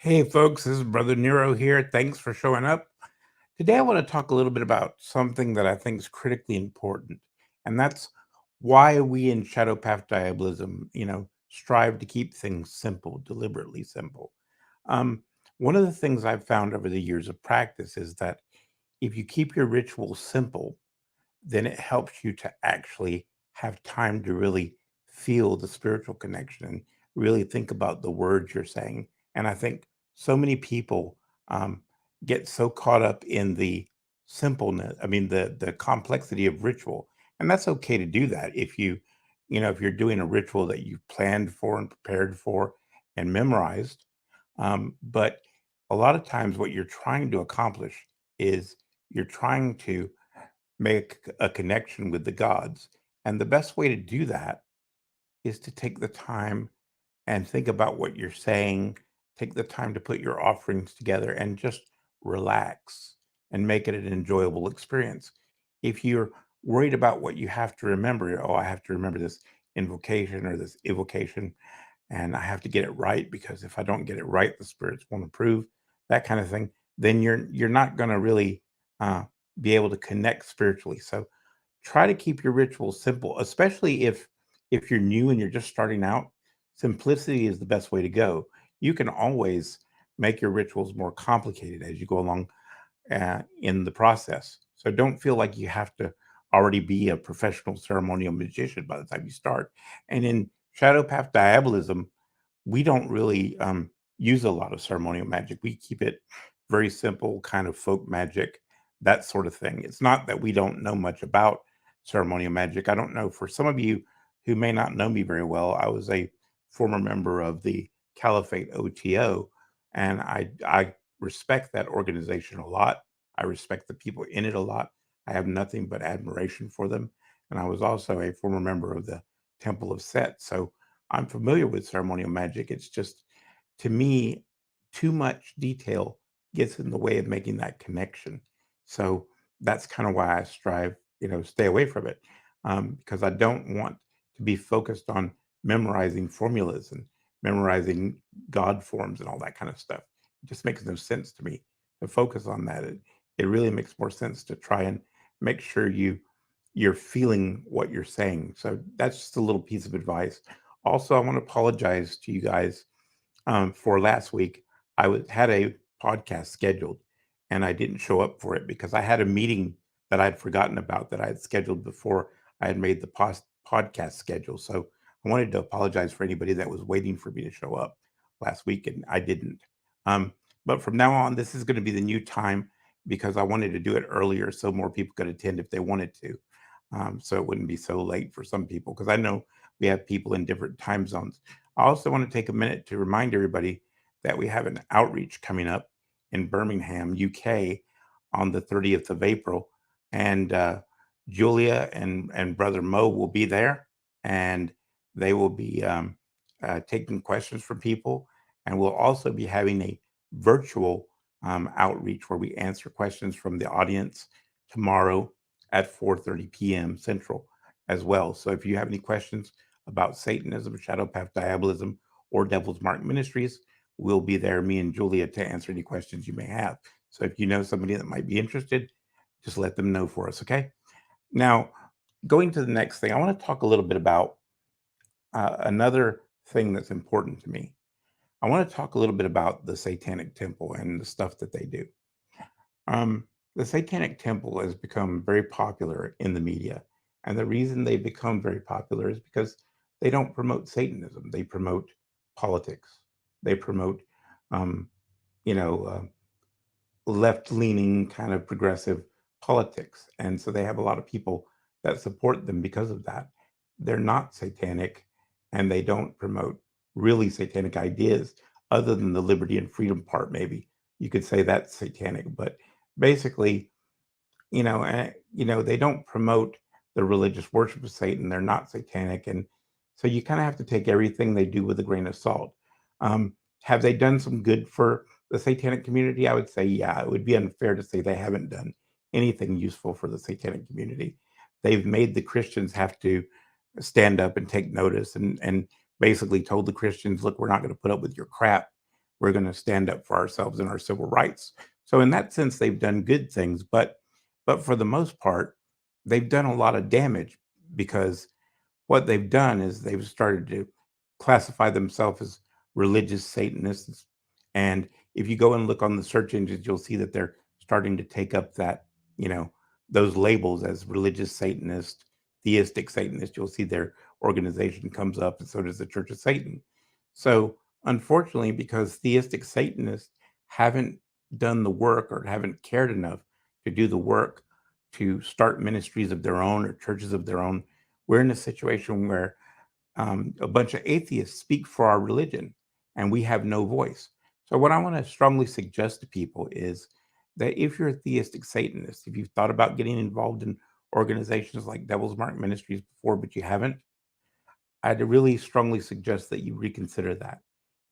Hey folks, this is Brother Nero here. Thanks for showing up. Today I want to talk a little bit about something that I think is critically important, and that's why we in Shadow Path Diabolism, strive to keep things simple, deliberately simple. Um, One of the things I've found over the years of practice is that if you keep your rituals simple, then it helps you to actually have time to really feel the spiritual connection and really think about the words you're saying. And I think so many people um, get so caught up in the simpleness, the complexity of ritual. And that's okay to do that if you're doing a ritual that you've planned for and prepared for and memorized. But a lot of times, what you're trying to accomplish is you're trying to make a connection with the gods. And the best way to do that is to take the time and think about what you're saying, take the time to put your offerings together and just relax and make it an enjoyable experience. If you're worried about what you have to remember, oh, I have to remember this invocation or this evocation, and I have to get it right because if I don't get it right, the spirits won't approve, that kind of thing, then you're not going to really uh, be able to connect spiritually. So try to keep your rituals simple, especially if you're new and you're just starting out. Simplicity is the best way to go. You can always make your rituals more complicated as you go along in the process. So don't feel like you have to already be a professional ceremonial magician by the time you start. And in Shadow Path Diabolism, we don't really use a lot of ceremonial magic. We keep it very simple, kind of folk magic, that sort of thing. It's not that we don't know much about ceremonial magic. I don't know. For some of you who may not know me very well, I was a former member of the Caliphate OTO, and I respect that organization a lot. I respect the people in it a lot. I have nothing but admiration for them. And I was also a former member of the Temple of Set. So I'm familiar with ceremonial magic. It's just, to me, too much detail gets in the way of making that connection. So that's kind of why I strive, stay away from it, because I don't want to be focused on memorizing formulas and memorizing God forms and all that kind of stuff. It just makes no sense to me to focus on that. It really makes more sense to try and make sure you're feeling what you're saying. So that's just a little piece of advice. Also, I want to apologize to you guys for last week. Had a podcast scheduled, and I didn't show up for it because I had a meeting that I'd forgotten about that I had scheduled before I had made the podcast schedule. So I wanted to apologize for anybody that was waiting for me to show up last week, and I didn't. Um, but from now on, this is going to be the new time because I wanted to do it earlier so more people could attend if they wanted to. So it wouldn't be so late for some people because I know we have people in different time zones. I also want to take a minute to remind everybody that we have an outreach coming up in Birmingham, UK on the 30th of April. And Julia and Brother Mo will be there, and they will be taking questions from people. And we'll also be having a virtual outreach where we answer questions from the audience tomorrow at 4:30 p.m. Central as well. So if you have any questions about Satanism, Shadow Path Diabolism, or Devil's Mark Ministries, we'll be there, me and Julia, to answer any questions you may have. So if you know somebody that might be interested, just let them know for us, okay? Now, going to the next thing, I want to talk a little bit about another thing that's important to me. I want to talk a little bit about the Satanic Temple and the stuff that they do. The Satanic Temple has become very popular in the media. And the reason they become very popular is because they don't promote Satanism. They promote politics. They promote, um, you know, left leaning kind of progressive politics. And so they have a lot of people that support them because of that. They're not satanic and they don't promote really satanic ideas other than the liberty and freedom part, maybe. You could say that's satanic, but basically, they don't promote the religious worship of Satan. They're not satanic, and so you kind of have to take everything they do with a grain of salt. Um, have they done some good for the satanic community? I would say, yeah. It would be unfair to say they haven't done anything useful for the satanic community. They've made the Christians have to stand up and take notice, and basically told the Christians, "Look, we're not going to put up with your crap. we're going to stand up for ourselves and our civil rights. So in that sense, they've done good things, but for the most part, they've done a lot of damage because what they've done is they've started to classify themselves as religious Satanists. And if you go and look on the search engines, you'll see that they're starting to take up that, you know, those labels as religious Satanist, theistic Satanist. You'll see their organization comes up, and so does the Church of Satan. So, unfortunately, because theistic Satanists haven't done the work or haven't cared enough to do the work to start ministries of their own or churches of their own, we're in a situation where a bunch of atheists speak for our religion and we have no voice. So, what I want to strongly suggest to people is that if you're a theistic Satanist, if you've thought about getting involved in organizations like Devil's Mark Ministries before, but you haven't, I'd really strongly suggest that you reconsider that.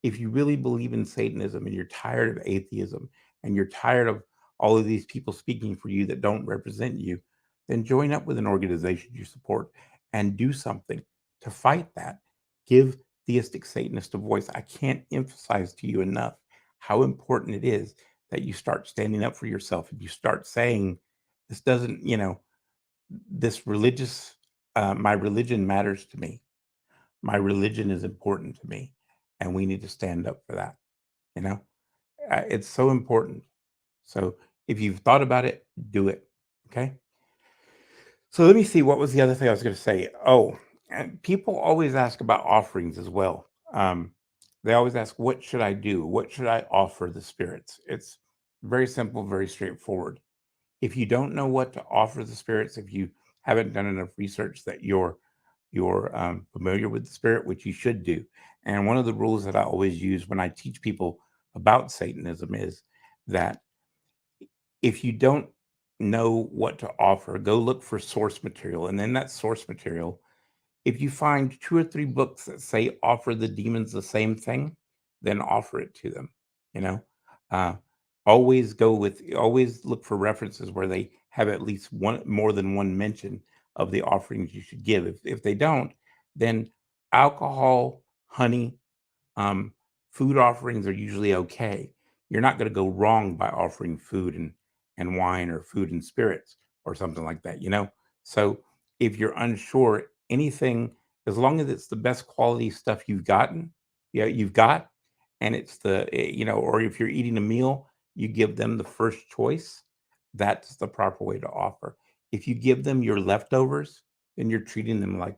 If you really believe in Satanism and you're tired of atheism and you're tired of all of these people speaking for you that don't represent you, then join up with an organization you support and do something to fight that. Give theistic Satanists a voice. I can't emphasize to you enough how important it is that you start standing up for yourself and you start saying, this doesn't, this religious, my religion matters to me. My religion is important to me, and we need to stand up for that. You know, it's so important. So if you've thought about it, do it. Okay. So let me see. What was the other thing I was going to say? Oh, and people always ask about offerings as well. They always ask, what should I do? What should I offer the spirits? It's very simple, very straightforward. If you don't know what to offer the spirits, if you haven't done enough research that you're familiar with the spirit, which you should do. And one of the rules that I always use when I teach people about Satanism is that if you don't know what to offer, go look for source material. And then that source material, if you find 2 or 3 books that say offer the demons the same thing, then offer it to them. You know, uh, always look for references where they have at least one more than one mention of the offerings you should give. If they don't, then alcohol, honey, um, food offerings are usually okay. You're not going to go wrong by offering food and wine or food and spirits or something like that, you know? So if you're unsure, anything, as long as it's the best quality stuff you've gotten, yeah, you've got, and it's or if you're eating a meal, you give them the first choice, that's the proper way to offer. If you give them your leftovers, then you're treating them like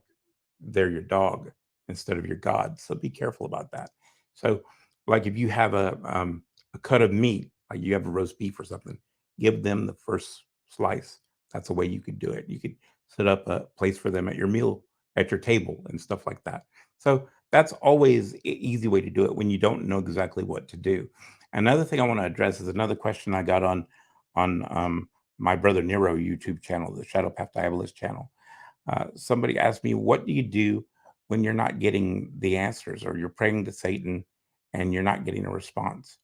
they're your dog instead of your God. So be careful about that. So, like if you have a cut of meat, like you have a roast beef or something, give them the first slice. That's a way you could do it. You could set up a place for them at your meal, at your table, and stuff like that. So that's always an easy way to do it when you don't know exactly what to do. Another thing I want to address is another question I got on my brother Nero YouTube channel, the Shadow Path Diabolist channel. Somebody asked me, what do you do when you're not getting the answers or you're praying to Satan and you're not getting a response?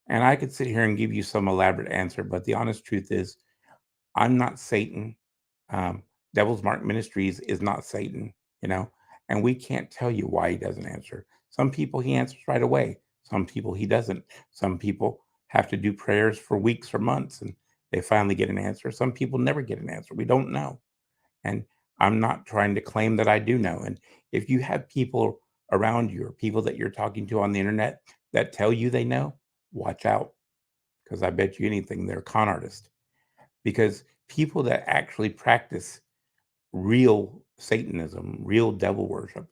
And I could sit here and give you some elaborate answer, but the honest truth is, I'm not Satan. Um, Devil's Mark Ministries is not Satan, you know, and we can't tell you why he doesn't answer. Some people he answers right away, some people he doesn't. Some people have to do prayers for weeks or months and they finally get an answer. Some people never get an answer. We don't know. And I'm not trying to claim that I do know. And if you have people around you or people that you're talking to on the internet that tell you they know, watch out, because I bet you anything they're con artists. Because people that actually practice real Satanism, real devil worship,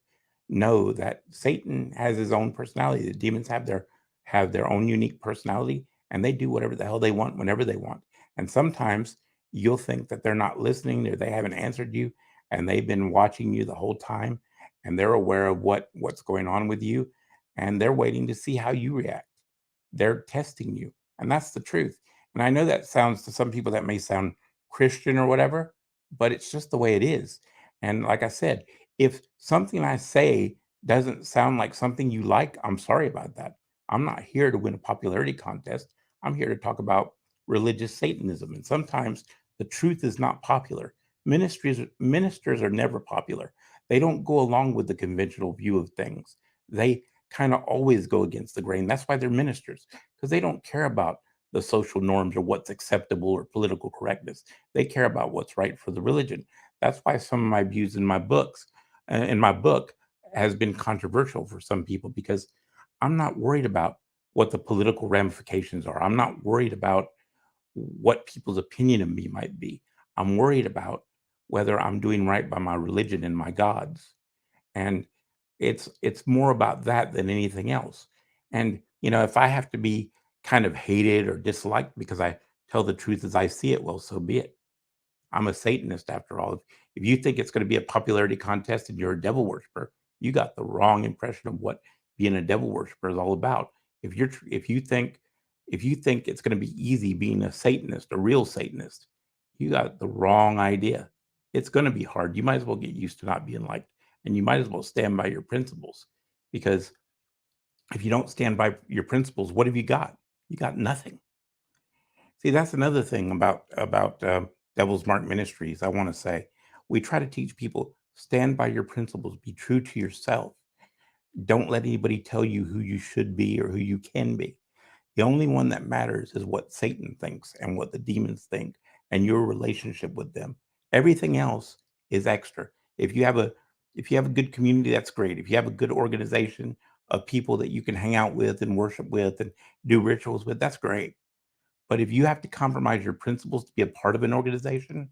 know that Satan has his own personality. The demons have their own unique personality, and they do whatever the hell they want whenever they want. And sometimes you'll think that they're not listening or they haven't answered you, and they've been watching you the whole time, and they're aware of what's going on with you, and they're waiting to see how you react. They're testing you, and that's the truth. And I know that sounds to some people that may sound Christian or whatever, but it's just the way it is. And like I said, if something I say doesn't sound like something you like, I'm sorry about that. I'm not here to win a popularity contest. I'm here to talk about religious Satanism. And sometimes the truth is not popular. Ministers are never popular. They don't go along with the conventional view of things. They kind of always go against the grain. That's why they're ministers, because they don't care about the social norms or what's acceptable or political correctness. They care about what's right for the religion. That's why some of my views in my books, in my book, has been controversial for some people, because I'm not worried about what the political ramifications are. I'm not worried about what people's opinion of me might be. I'm worried about whether I'm doing right by my religion and my gods. And it's more about that than anything else. And if I have to be kind of hated or disliked because I tell the truth as I see it, well, so be it. I'm a Satanist after all. If you think it's going to be a popularity contest and you're a devil worshiper, you got the wrong impression of what being a devil worshiper is all about. If you think it's going to be easy being a Satanist, a real Satanist, you got the wrong idea. It's going to be hard. You might as well get used to not being liked, and you might as well stand by your principles, because if you don't stand by your principles, what have you got? You got nothing. See, that's another thing about Devil's Mark Ministries. I want to say we try to teach people, stand by your principles, be true to yourself. Don't let anybody tell you who you should be or who you can be. The only one that matters is what Satan thinks and what the demons think and your relationship with them. Everything else is extra. If you have a good community, that's great. If you have a good organization of people that you can hang out with and worship with and do rituals with, that's great. But if you have to compromise your principles to be a part of an organization,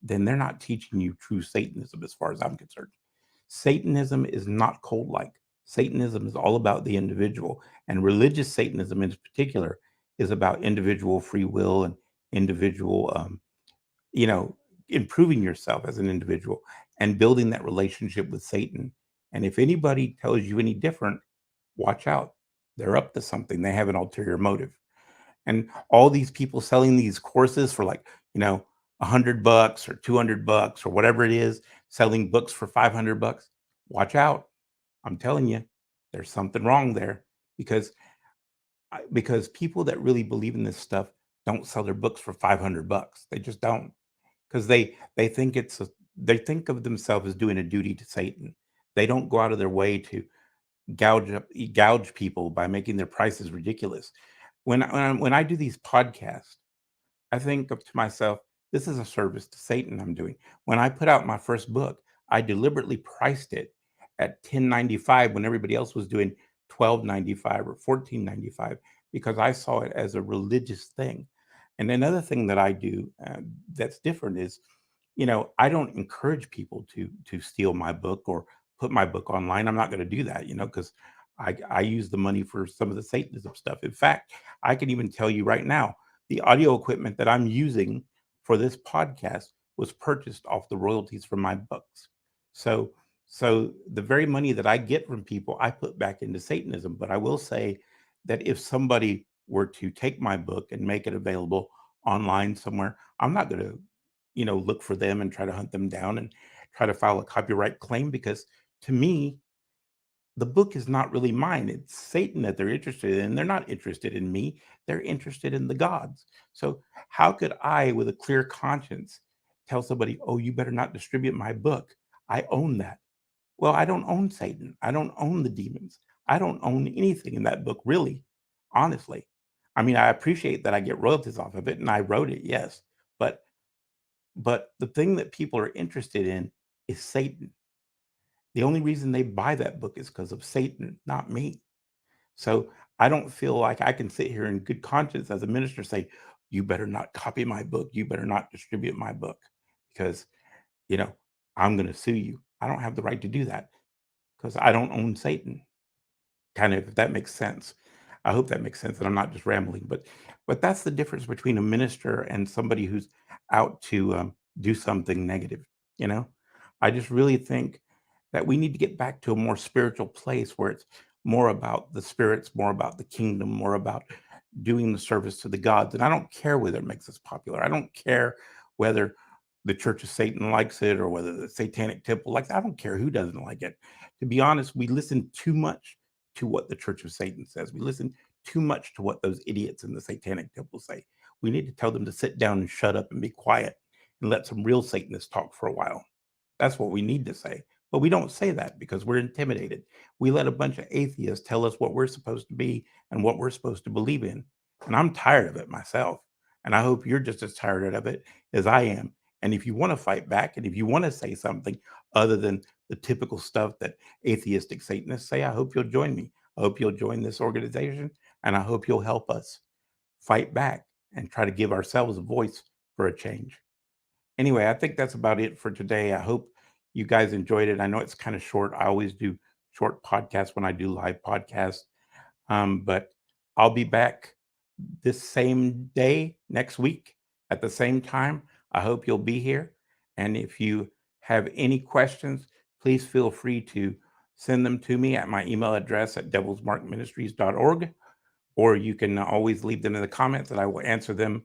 then they're not teaching you true Satanism as far as I'm concerned. Satanism is not cult like. Satanism is all about the individual. And religious Satanism in particular is about individual free will and individual, you know, improving yourself as an individual and building that relationship with Satan. And if anybody tells you any different, watch out. They're up to something. They have an ulterior motive. And all these people selling these courses for, like, $100 or $200 or whatever it is, selling books for $500, watch out. I'm telling you, there's something wrong there, because people that really believe in this stuff don't sell their books for $500. They just don't, because they think they think of themselves as doing a duty to Satan. They don't go out of their way to gouge people by making their prices ridiculous. When I do these podcasts, I think of to myself, this is a service to Satan I'm doing. When I put out my first book, I deliberately priced it at $10.95 when everybody else was doing $12.95 or $14.95, because I saw it as a religious thing. And another thing that I do that's different is, I don't encourage people to steal my book or put my book online. I'm not going to do that, because I use the money for some of the Satanism stuff. In fact, I can even tell you right now, the audio equipment that I'm using for this podcast was purchased off the royalties from my books. So, so the very money that I get from people, I put back into Satanism. But I will say that if somebody were to take my book and make it available online somewhere, I'm not going to, look for them and try to hunt them down and try to file a copyright claim, because to me, the book is not really mine. It's Satan that they're interested in. They're not interested in me. They're interested in the gods. So how could I, with a clear conscience, tell somebody, oh, you better not distribute my book? I own that. Well, I don't own Satan. I don't own the demons. I don't own anything in that book, really, honestly. I mean, I appreciate that I get royalties off of it, and I wrote it, yes. But the thing that people are interested in is Satan. The only reason they buy that book is because of Satan, not me. So I don't feel like I can sit here in good conscience as a minister say, you better not copy my book. You better not distribute my book, because, you know, I'm going to sue you. I don't have the right to do that because I don't own Satan. Kind of, if that makes sense. I hope that makes sense and I'm not just rambling, but that's the difference between a minister and somebody who's out to do something negative. You know, I just really think that we need to get back to a more spiritual place where it's more about the spirits, more about the kingdom, more about doing the service to the gods. And I don't care whether it makes us popular. I don't care whether the Church of Satan likes it or whether the Satanic Temple likes it. I don't care who doesn't like it. To be honest, we listen too much to what the Church of Satan says. We listen too much to what those idiots in the Satanic Temple say. We need to tell them to sit down and shut up and be quiet and let some real Satanists talk for a while. That's what we need to say. But we don't say that because we're intimidated. We let a bunch of atheists tell us what we're supposed to be and what we're supposed to believe in. And I'm tired of it myself. And I hope you're just as tired of it as I am. And if you want to fight back and if you want to say something other than the typical stuff that atheistic Satanists say, I hope you'll join me. I hope you'll join this organization, and I hope you'll help us fight back and try to give ourselves a voice for a change. Anyway, I think that's about it for today. I hope you guys enjoyed it. I know it's kind of short. I always do short podcasts when I do live podcasts, but I'll be back this same day next week at the same time. I hope you'll be here. And if you have any questions, please feel free to send them to me at my email address at devilsmarkministries.org, or you can always leave them in the comments and I will answer them.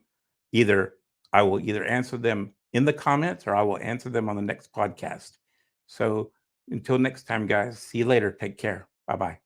I will either answer them in the comments or I will answer them on the next podcast. So until next time, guys, see you later. Take care. Bye-bye.